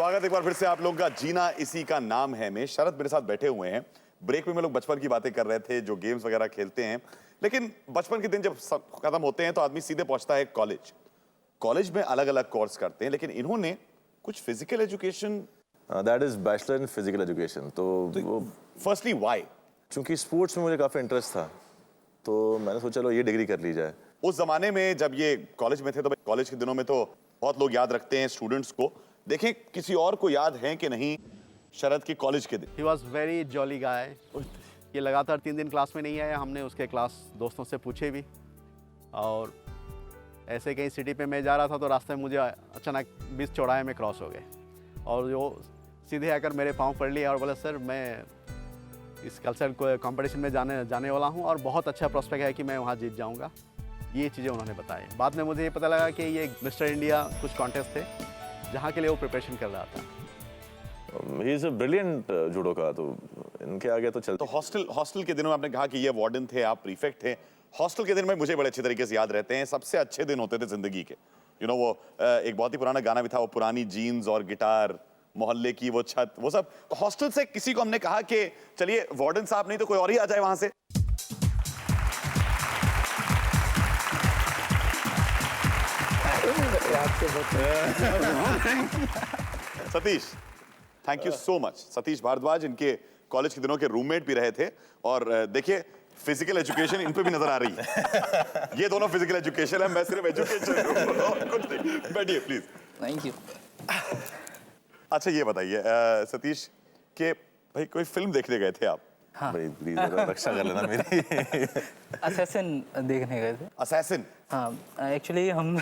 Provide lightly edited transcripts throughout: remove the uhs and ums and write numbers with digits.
स्वागत एक बार फिर से आप लोगों का जीना इसी का नाम है में। शरद मेरे साथ बैठे हुए हैं। ब्रेक में लोग बचपन की बातें कर रहे थे, जो गेम्स वगैरह खेलते हैं, लेकिन बचपन के दिन जब खत्म होते हैं तो आदमी सीधे पहुंचता है कॉलेज। कॉलेज में अलग अलग कोर्स करते हैं, लेकिन इन्होंने कुछ physical education. That is bachelor in physical education. तो वो फर्स्टली व्हाई? चूंकि स्पोर्ट्स में मुझे काफ़ी इंटरेस्ट था, तो मैंने सोचा लो ये डिग्री कर ली जाए। उस जमाने में जब ये कॉलेज में थे, तो कॉलेज के दिनों में तो बहुत लोग याद रखते हैं स्टूडेंट्स को। देखें किसी और को याद है कि नहीं शरद के कॉलेज के दिन। ही वॉज वेरी जॉली गाय। ये लगातार 3 दिन क्लास में नहीं आया। हमने उसके क्लास दोस्तों से पूछे भी, और ऐसे कहीं सिटी पे मैं जा रहा था तो रास्ते में मुझे अचानक 20 चौराहे में क्रॉस हो गए, और जो सीधे आकर मेरे पाँव पड़ लिए और बोले सर मैं इस कल्चरल कंपटीशन में जाने वाला हूँ और बहुत अच्छा प्रोस्पेक्ट है कि मैं वहाँ जीत जाऊँगा। ये चीज़ें उन्होंने बताई। बाद में मुझे ये पता लगा कि ये मिस्टर इंडिया कुछ कॉन्टेस्ट थे जहाँ के लिए वो प्रिपरेशन कर रहा था। He is a brilliant judoka, तो इनके आगे तो चलते। तो हॉस्टल के दिनों में आपने कहा कि ये वार्डन थे, आप प्रीफेक्ट थे। हॉस्टल के दिन में मुझे बड़े अच्छे तरीके से याद रहते हैं, सबसे अच्छे दिन होते थे जिंदगी के। वो एक बहुत ही पुराना गाना भी था, वो पुरानी जीन्स और गिटार, मोहल्ले की वो छत, वो सब। तो हॉस्टल से किसी को हमने कहा कि चलिए वार्डन साहब नहीं तो कोई और ही आ जाए वहां से। Satish, thank you so much. Satish Bhardwaj इनके कॉलेज के दिनों के रूममेट भी रहे थे, और देखिए फिजिकल एजुकेशन इन पे भी नजर आ रही है। ये दोनों फिजिकल एजुकेशन है, मैं सिर्फ एजुकेशन। बैठिए प्लीज। Thank you. अच्छा ये बताइए सतीश के भाई कोई फिल्म देखने गए थे आप? हाँ। भाई प्लीज रक्षा कर लेना मेरी। असैसिन देखने गए थे। असैसिन? हाँ, एक्चुअली हम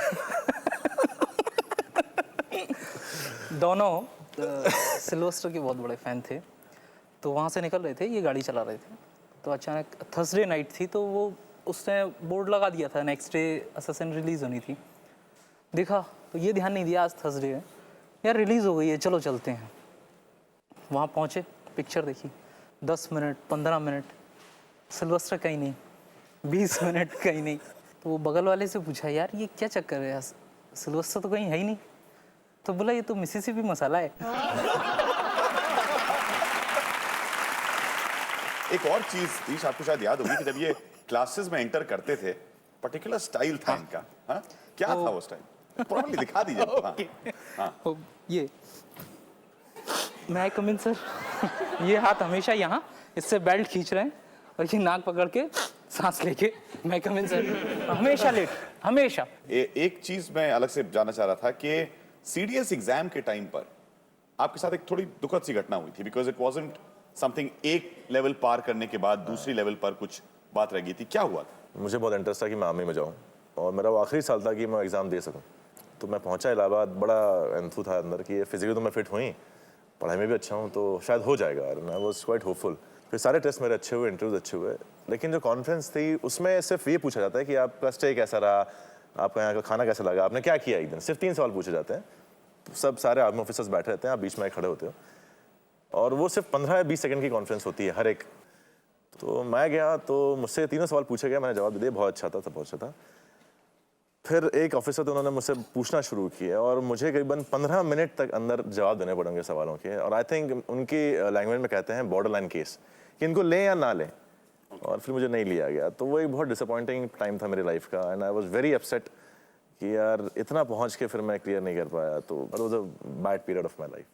दोनों सिल्वेस्टर के बहुत बड़े फ़ैन थे। तो वहाँ से निकल रहे थे, ये गाड़ी चला रहे थे, तो अचानक थर्सडे नाइट थी, तो वो उसने बोर्ड लगा दिया था नेक्स्ट डे असैसिन रिलीज़ होनी थी। देखा तो ये ध्यान नहीं दिया आज थर्सडे है, यार रिलीज़ हो गई है, चलो चलते हैं। वहाँ पहुँचे, पिक्चर देखी, 10 मिनट 15 मिनट, सिल्वेस्टर कहीं नहीं, 20 मिनट कहीं नहीं। तो वो बगल वाले से पूछा यार ये क्या चक्कर है, सिल्वेस्टर तो कहीं है ही नहीं। तो बोला ये तो मिसिसिपी मसाला है। एक और चीज सतीश आपको शायद याद होगी कि जब ये क्लासेस में एंटर करते थे, पर्टिकुलर स्टाइल था इनका। हाँ? क्या था वो स्टाइल? प्रॉपर्ली दिखा दीजिए। हाँ। हाँ। ये मैं कम इन सर। ये हाथ हमेशा यहाँ, इससे बेल्ट खींच रहे हैं, और ये नाक पकड़ के सांस लेके मैं कम इन सर, हमेशा लेट, हमेशा। एक चीज मैं अलग से जानना चाह रहा था कि सीडीएस एग्जाम के टाइम पर आपके साथ एक थोड़ी दुखद सी घटना हुई थी, बिकॉज इट वाजंट समथिंग। एक लेवल पार करने के बाद दूसरी लेवल पर कुछ बात रह गई थी, क्या हुआ था? मुझे बहुत इंटरेस्ट था कि मैं आर्मी में जाऊँ, और मेरा वो आखिरी साल था कि मैं एग्ज़ाम दे सकूँ। तो मैं पहुँचा इलाहाबाद, बड़ा एंथू था अंदर कि फिजिकली तो मैं फिट हुई, पढ़ाई में भी अच्छा हूँ, तो शायद हो जाएगा। I was quite hopeful. फिर सारे टेस्ट मेरे अच्छे हुए, इंटरव्यूज अच्छे हुए, लेकिन जो कॉन्फ्रेंस थी उसमें सिर्फ ये पूछा जाता है कि आपका स्टे कैसा रहा, आपका यहाँ का खाना कैसा लगा, आपने क्या किया एक दिन। सिर्फ 3 सवाल पूछे जाते हैं। सब सारे आर्मी ऑफिसर्स बैठे रहते हैं, आप बीच में खड़े होते हो, और वो सिर्फ 15 या 20 सेकंड की कॉन्फ्रेंस होती है हर एक। तो मैं गया, तो मुझसे 3 सवाल पूछे गए, मैंने जवाब दिए, बहुत अच्छा था, सब बहुत अच्छा था। फिर एक ऑफिसर थे, उन्होंने मुझसे पूछना शुरू किया, और मुझे करीबन 15 मिनट तक अंदर जवाब देने पड़ेंगे सवालों के। और आई थिंक उनकी लैंग्वेज में कहते हैं बॉर्डर लाइन केस, कि इनको लें या ना लें। और फिर मुझे नहीं लिया गया, तो वो एक बहुत डिसअपॉइंटिंग टाइम था मेरी लाइफ का, and I was very upset कि यार इतना पहुंच के फिर मैं क्लियर नहीं कर पाया। तो it was a bad period of my life.